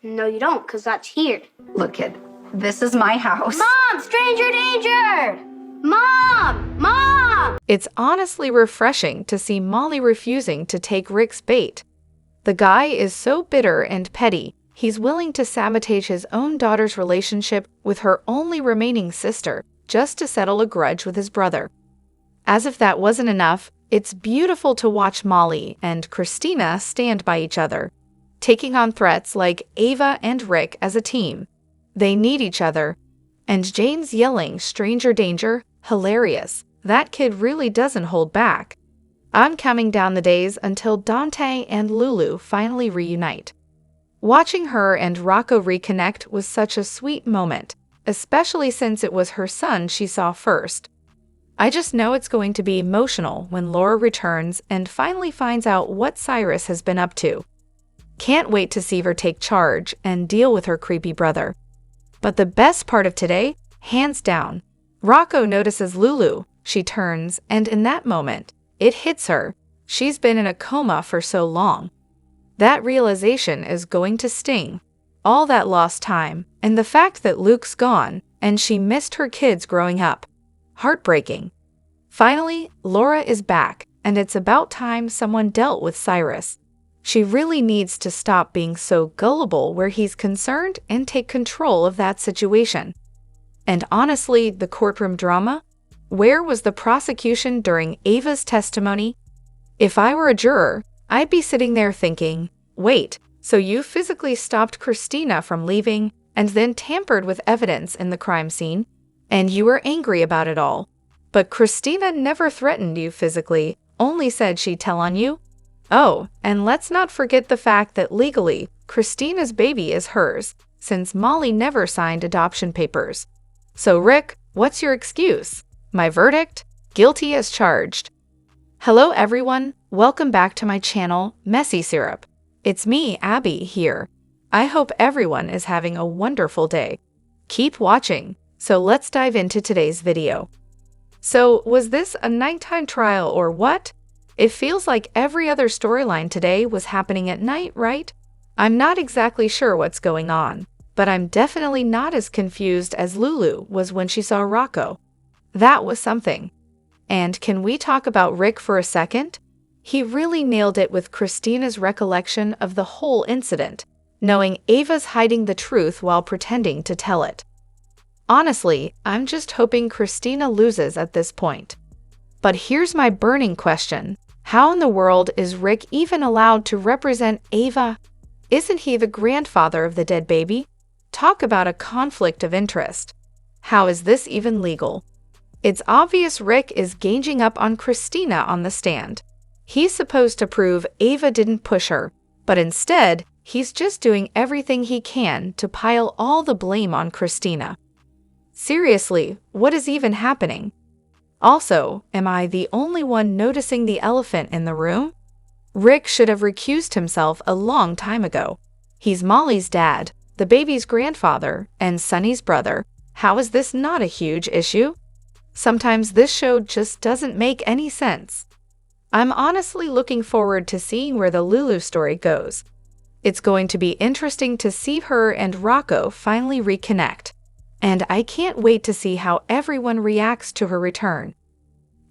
No, you don't, because that's here. Look, kid, this is my house. Mom, stranger danger! Mom! Mom! It's honestly refreshing to see Molly refusing to take Rick's bait. The guy is so bitter and petty, he's willing to sabotage his own daughter's relationship with her only remaining sister just to settle a grudge with his brother. As if that wasn't enough, it's beautiful to watch Molly and Kristina stand by each other, taking on threats like Ava and Rick as a team. They need each other. And Jane's yelling stranger danger, hilarious. That kid really doesn't hold back. I'm counting down the days until Dante and Lulu finally reunite. Watching her and Rocco reconnect was such a sweet moment, especially since it was her son she saw first. I just know it's going to be emotional when Laura returns and finally finds out what Cyrus has been up to. Can't wait to see her take charge and deal with her creepy brother. But the best part of today, hands down, Rocco notices Lulu. She turns, and in that moment, it hits her. She's been in a coma for so long. That realization is going to sting. All that lost time, and the fact that Luke's gone, and she missed her kids growing up. Heartbreaking. Finally, Laura is back, and it's about time someone dealt with Cyrus. She really needs to stop being so gullible where he's concerned and take control of that situation. And honestly, the courtroom drama? Where was the prosecution during Ava's testimony? If I were a juror, I'd be sitting there thinking, wait, so you physically stopped Kristina from leaving and then tampered with evidence in the crime scene, and you were angry about it all. But Kristina never threatened you physically, only said she'd tell on you. Oh, and let's not forget the fact that legally, Kristina's baby is hers, since Molly never signed adoption papers. So Rick, what's your excuse? My verdict? Guilty as charged. Hello everyone, welcome back to my channel, Messy Syrup. It's me, Abby, here. I hope everyone is having a wonderful day. Keep watching, so let's dive into today's video. So, was this a nighttime trial or what? It feels like every other storyline today was happening at night, right? I'm not exactly sure what's going on, but I'm definitely not as confused as Lulu was when she saw Rocco. That was something. And can we talk about Rick for a second? He really nailed it with Kristina's recollection of the whole incident, knowing Ava's hiding the truth while pretending to tell it. Honestly, I'm just hoping Kristina loses at this point. But here's my burning question. How in the world is Rick even allowed to represent Ava? Isn't he the grandfather of the dead baby? Talk about a conflict of interest. How is this even legal? It's obvious Rick is ganging up on Kristina on the stand. He's supposed to prove Ava didn't push her, but instead, he's just doing everything he can to pile all the blame on Kristina. Seriously, what is even happening? Also, am I the only one noticing the elephant in the room? Rick should have recused himself a long time ago. He's Molly's dad, the baby's grandfather, and Sunny's brother. How is this not a huge issue? Sometimes this show just doesn't make any sense. I'm honestly looking forward to seeing where the Lulu story goes. It's going to be interesting to see her and Rocco finally reconnect. And I can't wait to see how everyone reacts to her return.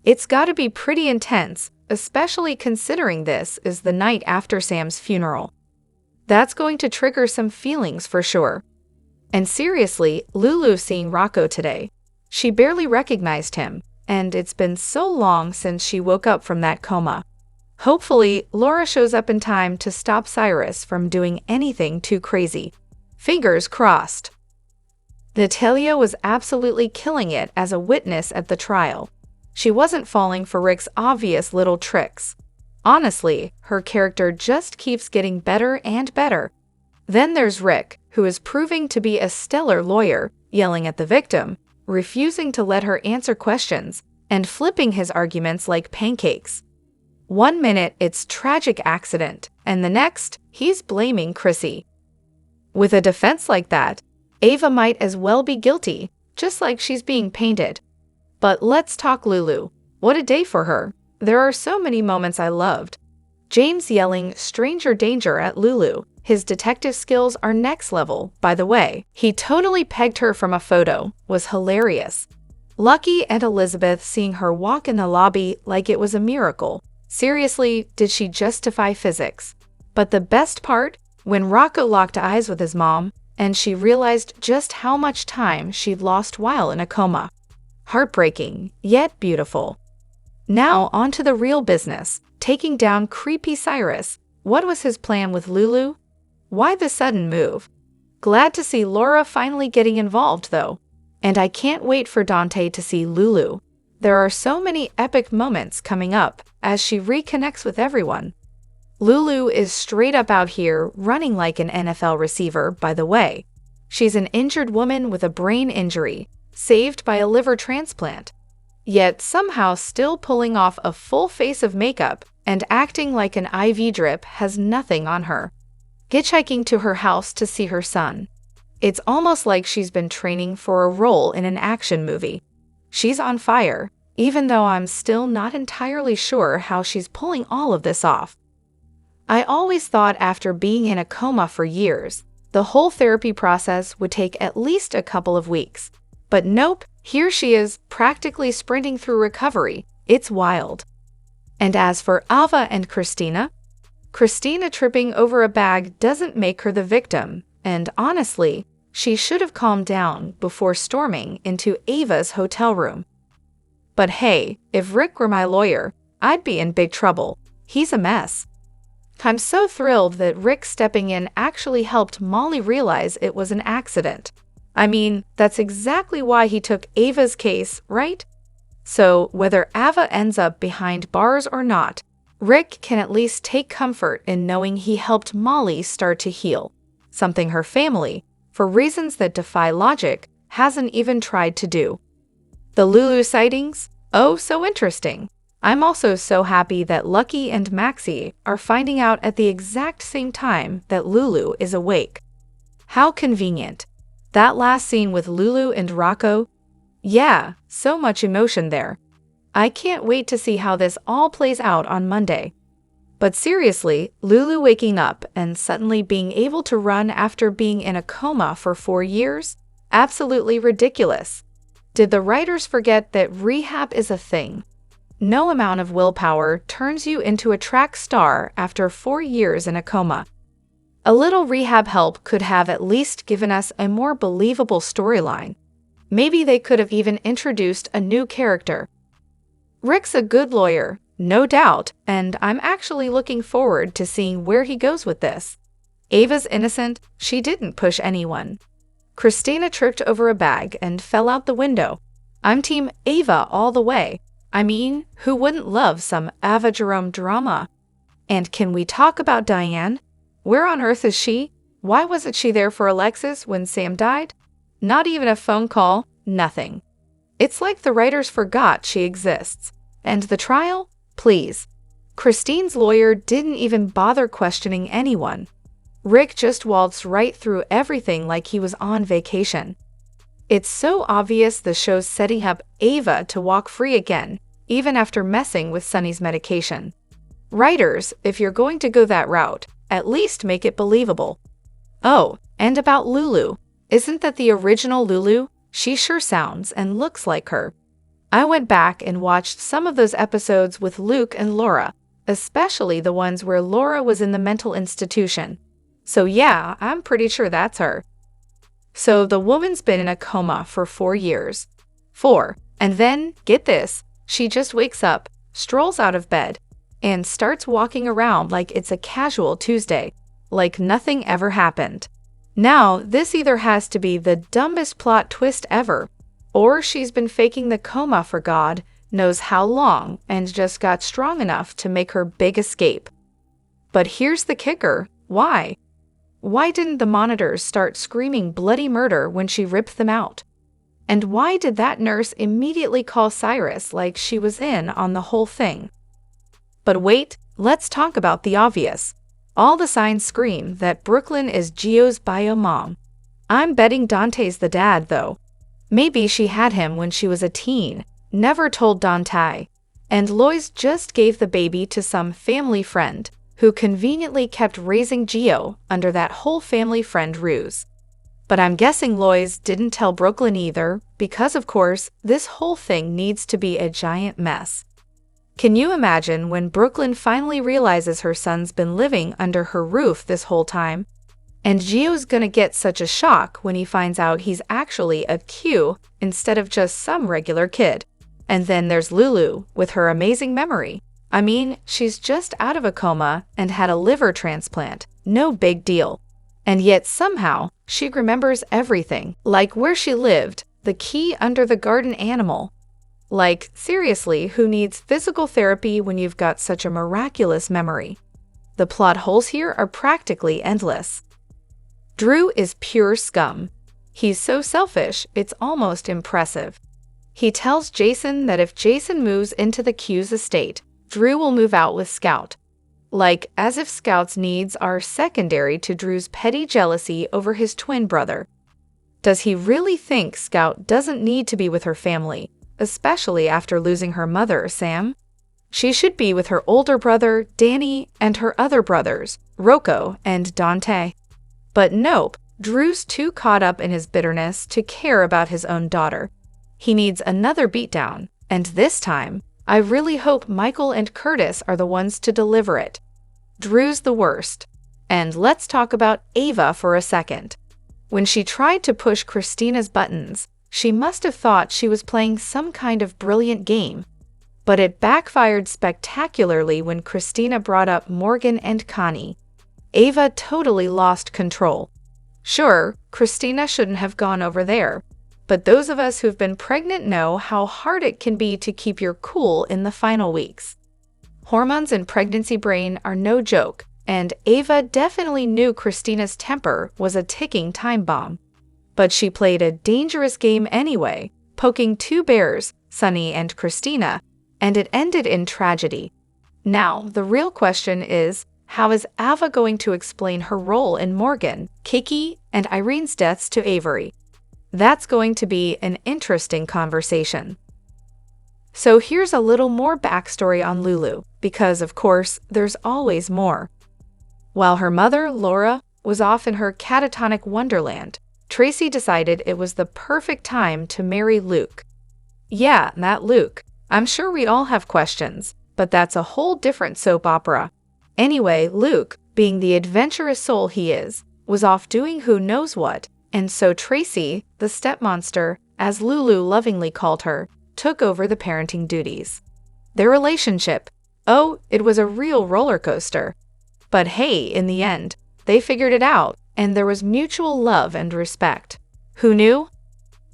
It's gotta be pretty intense, especially considering this is the night after Sam's funeral. That's going to trigger some feelings for sure. And seriously, Lulu seeing Rocco today. She barely recognized him, and it's been so long since she woke up from that coma. Hopefully, Laura shows up in time to stop Cyrus from doing anything too crazy. Fingers crossed. Natalia was absolutely killing it as a witness at the trial. She wasn't falling for Rick's obvious little tricks. Honestly, her character just keeps getting better and better. Then there's Rick, who is proving to be a stellar lawyer, yelling at the victim, refusing to let her answer questions, and flipping his arguments like pancakes. One minute it's tragic accident, and the next, he's blaming Chrissy. With a defense like that, Ava might as well be guilty, just like she's being painted. But let's talk Lulu. What a day for her. There are so many moments I loved. James yelling stranger danger at Lulu, His detective skills are next level, by the way. He totally pegged her from a photo. Was hilarious. Lucky and Elizabeth seeing her walk in the lobby like it was a miracle. Seriously, did she justify physics? But the best part? When Rocco locked eyes with his mom, and she realized just how much time she'd lost while in a coma. Heartbreaking, yet beautiful. Now on to the real business, taking down creepy Cyrus. What was his plan with Lulu? Why the sudden move? Glad to see Laura finally getting involved though. And I can't wait for Dante to see Lulu. There are so many epic moments coming up as she reconnects with everyone. Lulu is straight up out here running like an NFL receiver, by the way. She's an injured woman with a brain injury, saved by a liver transplant, yet somehow still pulling off a full face of makeup and acting like an IV drip has nothing on her. Hitchhiking to her house to see her son. It's almost like she's been training for a role in an action movie. She's on fire, even though I'm still not entirely sure how she's pulling all of this off. I always thought after being in a coma for years, the whole therapy process would take at least a couple of weeks. But nope, here she is, practically sprinting through recovery. It's wild. And as for Ava and Kristina tripping over a bag doesn't make her the victim, and honestly, she should have calmed down before storming into Ava's hotel room. But hey, if Rick were my lawyer, I'd be in big trouble. He's a mess. I'm so thrilled that Rick stepping in actually helped Molly realize it was an accident. I mean, that's exactly why he took Ava's case, right? So, whether Ava ends up behind bars or not, Rick can at least take comfort in knowing he helped Molly start to heal, something her family, for reasons that defy logic, hasn't even tried to do. The Lulu sightings? Oh, so interesting. I'm also so happy that Lucky and Maxie are finding out at the exact same time that Lulu is awake. How convenient. That last scene with Lulu and Rocco? Yeah, so much emotion there. I can't wait to see how this all plays out on Monday. But seriously, Lulu waking up and suddenly being able to run after being in a coma for 4 years? Absolutely ridiculous. Did the writers forget that rehab is a thing? No amount of willpower turns you into a track star after 4 years in a coma. A little rehab help could have at least given us a more believable storyline. Maybe they could have even introduced a new character. Rick's a good lawyer, no doubt, and I'm actually looking forward to seeing where he goes with this. Ava's innocent, she didn't push anyone. Kristina tripped over a bag and fell out the window. I'm team Ava all the way. I mean, who wouldn't love some Ava Jerome drama? And can we talk about Diane? Where on earth is she? Why wasn't she there for Alexis when Sam died? Not even a phone call, nothing. It's like the writers forgot she exists. And the trial? Please. Christine's lawyer didn't even bother questioning anyone. Rick just waltzed right through everything like he was on vacation. It's so obvious the show's setting up Ava to walk free again, even after messing with Sunny's medication. Writers, if you're going to go that route, at least make it believable. Oh, and about Lulu. Isn't that the original Lulu? She sure sounds and looks like her. I went back and watched some of those episodes with Luke and Laura, especially the ones where Laura was in the mental institution. So yeah, I'm pretty sure that's her. So the woman's been in a coma for 4 years. 4. And then, get this, she just wakes up, strolls out of bed, and starts walking around like it's a casual Tuesday, like nothing ever happened. Now, this either has to be the dumbest plot twist ever, or she's been faking the coma for God knows how long and just got strong enough to make her big escape. But here's the kicker, why? Why didn't the monitors start screaming bloody murder when she ripped them out? And why did that nurse immediately call Cyrus like she was in on the whole thing? But wait, let's talk about the obvious. All the signs scream that Brooklyn is Gio's bio mom. I'm betting Dante's the dad, though. Maybe she had him when she was a teen, never told Dante, and Lois just gave the baby to some family friend, who conveniently kept raising Gio under that whole family friend ruse. But I'm guessing Lois didn't tell Brooklyn either, because of course, this whole thing needs to be a giant mess. Can you imagine when Brooklyn finally realizes her son's been living under her roof this whole time? And Gio's gonna get such a shock when he finds out he's actually a Q instead of just some regular kid. And then there's Lulu with her amazing memory. I mean, she's just out of a coma and had a liver transplant. No big deal. And yet somehow, she remembers everything, like where she lived, the key under the garden animal. Like, seriously, who needs physical therapy when you've got such a miraculous memory? The plot holes here are practically endless. Drew is pure scum. He's so selfish, it's almost impressive. He tells Jason that if Jason moves into the Q's estate, Drew will move out with Scout. Like, as if Scout's needs are secondary to Drew's petty jealousy over his twin brother. Does he really think Scout doesn't need to be with her family, especially after losing her mother, Sam? She should be with her older brother, Danny, and her other brothers, Rocco and Dante. But nope, Drew's too caught up in his bitterness to care about his own daughter. He needs another beatdown, and this time, I really hope Michael and Curtis are the ones to deliver it. Drew's the worst. And let's talk about Ava for a second. When she tried to push Kristina's buttons, she must have thought she was playing some kind of brilliant game. But it backfired spectacularly when Kristina brought up Morgan and Connie. Ava totally lost control. Sure, Kristina shouldn't have gone over there. But those of us who've been pregnant know how hard it can be to keep your cool in the final weeks. Hormones in pregnancy brain are no joke, and Ava definitely knew Kristina's temper was a ticking time bomb. But she played a dangerous game anyway, poking two bears, Sunny and Kristina, and it ended in tragedy. Now, the real question is, how is Ava going to explain her role in Morgan, Kiki, and Irene's deaths to Avery? That's going to be an interesting conversation. So here's a little more backstory on Lulu, because of course, there's always more. While her mother, Laura, was off in her catatonic wonderland, Tracy decided it was the perfect time to marry Luke. Yeah, that Luke. I'm sure we all have questions, but that's a whole different soap opera. Anyway, Luke, being the adventurous soul he is, was off doing who knows what, and so Tracy, the stepmonster, as Lulu lovingly called her, took over the parenting duties. Their relationship, oh, it was a real roller coaster. But hey, in the end, they figured it out, and there was mutual love and respect. Who knew?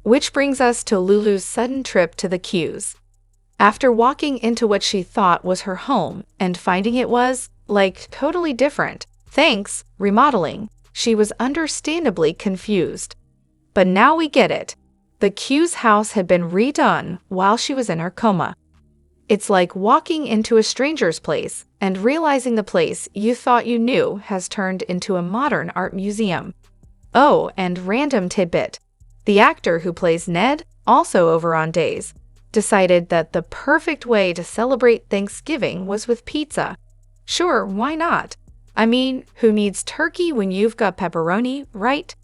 Which brings us to Lulu's sudden trip to the Q's. After walking into what she thought was her home and finding it was, like, totally different, thanks, remodeling, she was understandably confused. But now we get it. The Q's house had been redone while she was in her coma. It's like walking into a stranger's place and realizing the place you thought you knew has turned into a modern art museum. Oh, and random tidbit. The actor who plays Ned, also over on Days, decided that the perfect way to celebrate Thanksgiving was with pizza. Sure, why not? I mean, who needs turkey when you've got pepperoni, right?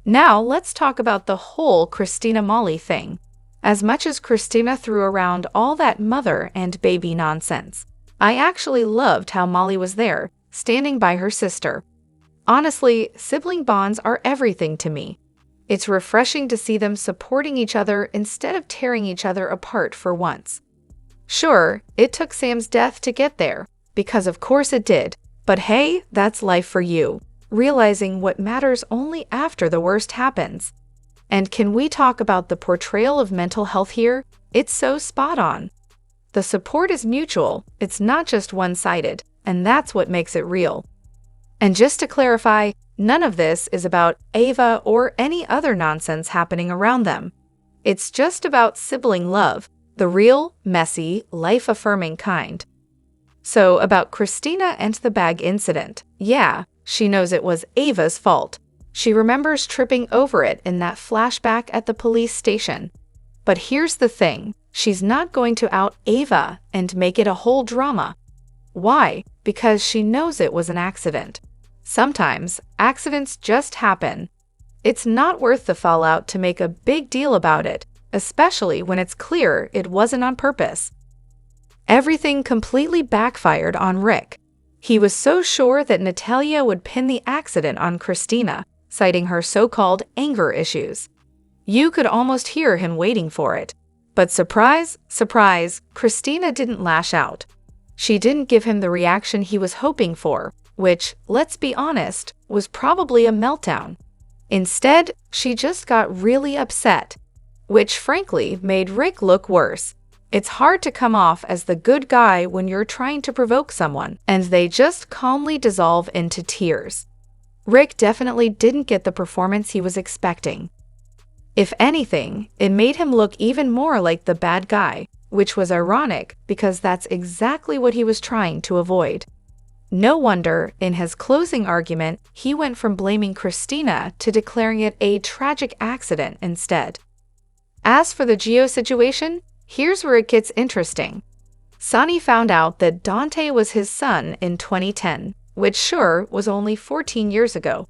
Now, let's talk about the whole Kristina-Molly thing. As much as Kristina threw around all that mother and baby nonsense, I actually loved how Molly was there, standing by her sister. Honestly, sibling bonds are everything to me. It's refreshing to see them supporting each other instead of tearing each other apart for once. Sure, it took Sam's death to get there, because of course it did. But hey, that's life for you, realizing what matters only after the worst happens. And can we talk about the portrayal of mental health here? It's so spot on. The support is mutual, it's not just one-sided, and that's what makes it real. And just to clarify, none of this is about Ava or any other nonsense happening around them. It's just about sibling love, the real, messy, life-affirming kind. So, about Kristina and the bag incident. Yeah, she knows it was Ava's fault. She remembers tripping over it in that flashback at the police station. But here's the thing, she's not going to out Ava and make it a whole drama. Why? because she knows it was an accident. Sometimes, accidents just happen. It's not worth the fallout to make a big deal about it, especially when it's clear it wasn't on purpose. Everything completely backfired on Rick. He was so sure that Natalia would pin the accident on Kristina, citing her so-called anger issues. You could almost hear him waiting for it. But surprise, surprise, Kristina didn't lash out. She didn't give him the reaction he was hoping for, which, let's be honest, was probably a meltdown. Instead, she just got really upset, which frankly made Rick look worse. It's hard to come off as the good guy when you're trying to provoke someone, and they just calmly dissolve into tears. Rick definitely didn't get the performance he was expecting. If anything, it made him look even more like the bad guy, which was ironic because that's exactly what he was trying to avoid. No wonder, in his closing argument, he went from blaming Kristina to declaring it a tragic accident instead. As for the Gio situation, here's where it gets interesting. Sonny found out that Dante was his son in 2010, which sure was only 14 years ago.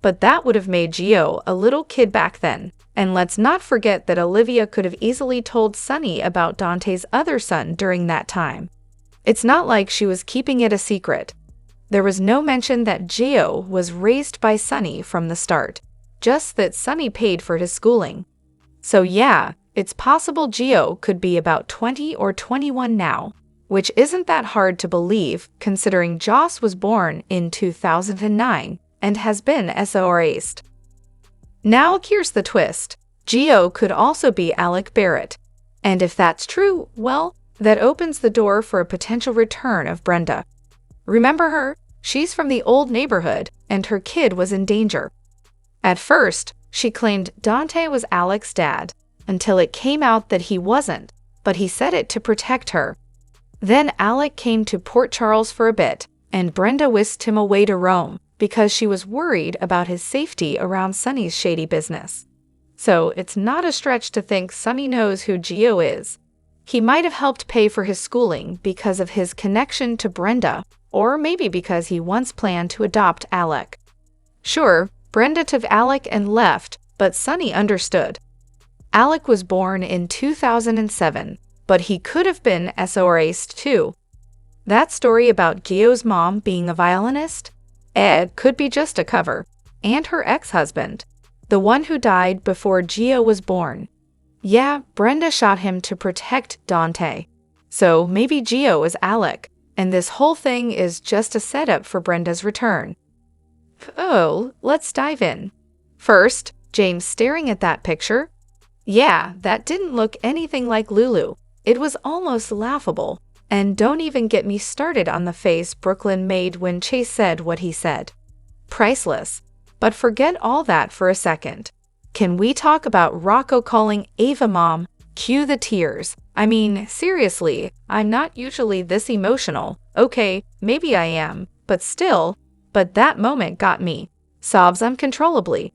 But that would have made Gio a little kid back then. And let's not forget that Olivia could have easily told Sonny about Dante's other son during that time. It's not like she was keeping it a secret. There was no mention that Gio was raised by Sonny from the start, just that Sonny paid for his schooling. So yeah, it's possible Gio could be about 20 or 21 now, which isn't that hard to believe considering Joss was born in 2009 and has been SORA'd. Now here's the twist. Gio could also be Alec Barrett. And if that's true, well, that opens the door for a potential return of Brenda. Remember her? She's from the old neighborhood, and her kid was in danger. At first, she claimed Dante was Alec's dad, until it came out that he wasn't, but he said it to protect her. Then Alec came to Port Charles for a bit, and Brenda whisked him away to Rome, because she was worried about his safety around Sonny's shady business. So it's not a stretch to think Sonny knows who Gio is. He might have helped pay for his schooling because of his connection to Brenda, or maybe because he once planned to adopt Alec. Sure, Brenda took Alec and left, but Sonny understood. Alec was born in 2007, but he could have been SORA'd too. That story about Gio's mom being a violinist? Ed could be just a cover. And her ex-husband, the one who died before Gio was born. Yeah, Brenda shot him to protect Dante. So maybe Gio is Alec, and this whole thing is just a setup for Brenda's return. Oh, let's dive in. First, James staring at that picture. Yeah, that didn't look anything like Lulu. It was almost laughable. And don't even get me started on the face Brooklyn made when Chase said what he said. Priceless. But forget all that for a second. Can we talk about Rocco calling Ava mom? Cue the tears. I mean, seriously, I'm not usually this emotional. Okay, maybe I am, but still. But that moment got me. Sobs uncontrollably.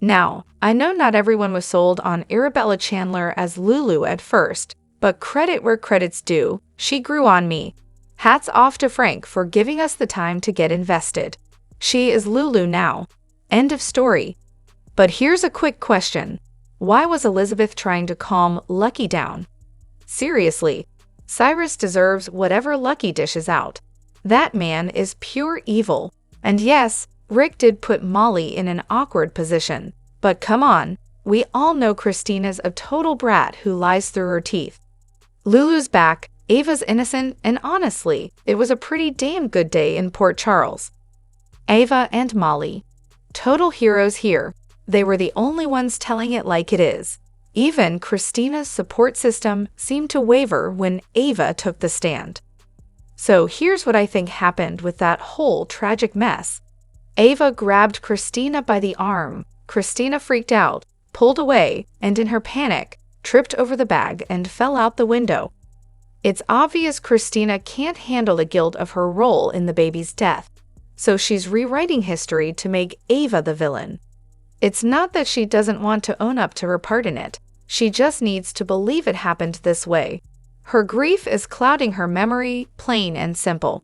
Now, I know not everyone was sold on Arabella Chandler as Lulu at first, but credit where credit's due, she grew on me. Hats off to Frank for giving us the time to get invested. She is Lulu now. End of story. But here's a quick question. Why was Elizabeth trying to calm Lucky down? Seriously, Cyrus deserves whatever Lucky dishes out. That man is pure evil. And yes, Rick did put Molly in an awkward position. But come on, we all know Kristina's a total brat who lies through her teeth. Lulu's back, Ava's innocent, and honestly, it was a pretty damn good day in Port Charles. Ava and Molly. Total heroes here. They were the only ones telling it like it is. Even Kristina's support system seemed to waver when Ava took the stand. So here's what I think happened with that whole tragic mess. Ava grabbed Kristina by the arm. Kristina freaked out, pulled away, and in her panic, tripped over the bag and fell out the window. It's obvious Kristina can't handle the guilt of her role in the baby's death, so she's rewriting history to make Ava the villain. It's not that she doesn't want to own up to her part in it, she just needs to believe it happened this way. Her grief is clouding her memory, plain and simple.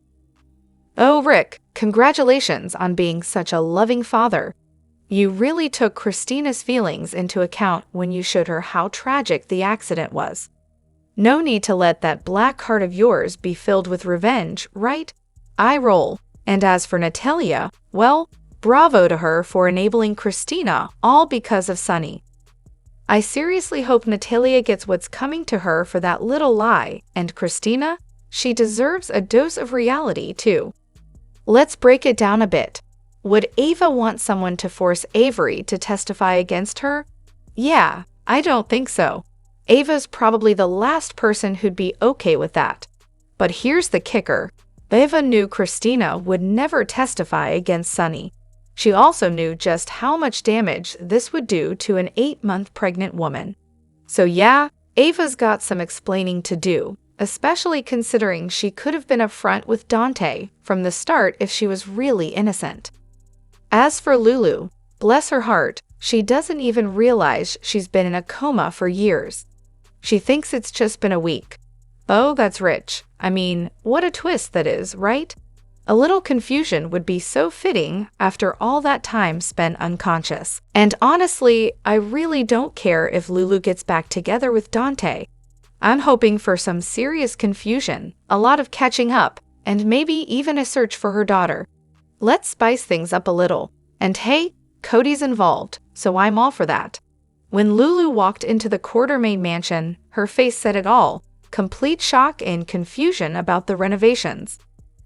Oh, Rick, congratulations on being such a loving father. You really took Kristina's feelings into account when you showed her how tragic the accident was. No need to let that black heart of yours be filled with revenge, right? I roll. And as for Natalia, well, bravo to her for enabling Kristina, all because of Sunny. I seriously hope Natalia gets what's coming to her for that little lie, and Kristina, she deserves a dose of reality too. Let's break it down a bit. Would Ava want someone to force Avery to testify against her? Yeah, I don't think so. Ava's probably the last person who'd be okay with that. But here's the kicker. Ava knew Kristina would never testify against Sunny. She also knew just how much damage this would do to an 8-month pregnant woman. So yeah, Ava's got some explaining to do, especially considering she could have been upfront with Dante from the start if she was really innocent. As for Lulu, bless her heart, she doesn't even realize she's been in a coma for years. She thinks it's just been a week. Oh, that's rich. I mean, what a twist that is, right? A little confusion would be so fitting after all that time spent unconscious. And honestly, I really don't care if Lulu gets back together with Dante. I'm hoping for some serious confusion, a lot of catching up, and maybe even a search for her daughter. Let's spice things up a little. And hey, Cody's involved, so I'm all for that. When Lulu walked into the Quartermain mansion, her face said it all, complete shock and confusion about the renovations.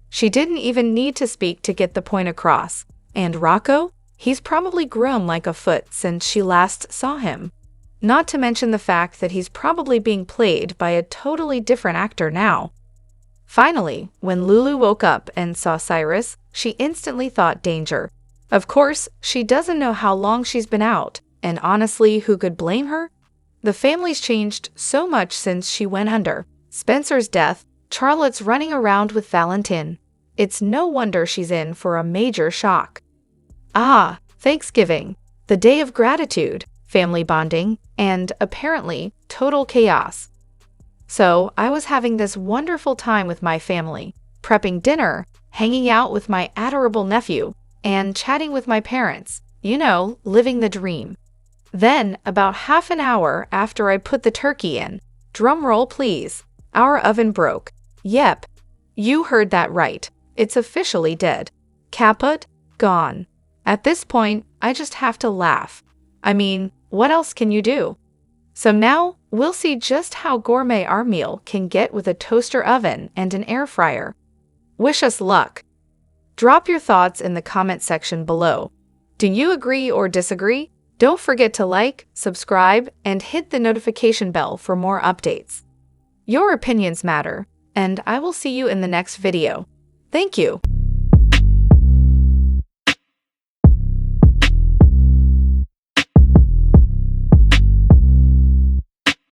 She didn't even need to speak to get the point across. And Rocco? He's probably grown like a foot since she last saw him. Not to mention the fact that he's probably being played by a totally different actor now. Finally, when Lulu woke up and saw Cyrus, she instantly thought danger. Of course, she doesn't know how long she's been out, and honestly, who could blame her? The family's changed so much since she went under. Spencer's death, Charlotte's running around with Valentin. It's no wonder she's in for a major shock. Ah, Thanksgiving, the day of gratitude, family bonding, and, apparently, total chaos. So, I was having this wonderful time with my family, prepping dinner, hanging out with my adorable nephew, and chatting with my parents, you know, living the dream. Then, about half an hour after I put the turkey in, drum roll please, our oven broke. Yep, you heard that right. It's officially dead. Kaput, gone. At this point, I just have to laugh. I mean, what else can you do? So now, we'll see just how gourmet our meal can get with a toaster oven and an air fryer. Wish us luck. Drop your thoughts in the comment section below. Do you agree or disagree? Don't forget to like, subscribe, and hit the notification bell for more updates. Your opinions matter, and I will see you in the next video. Thank you.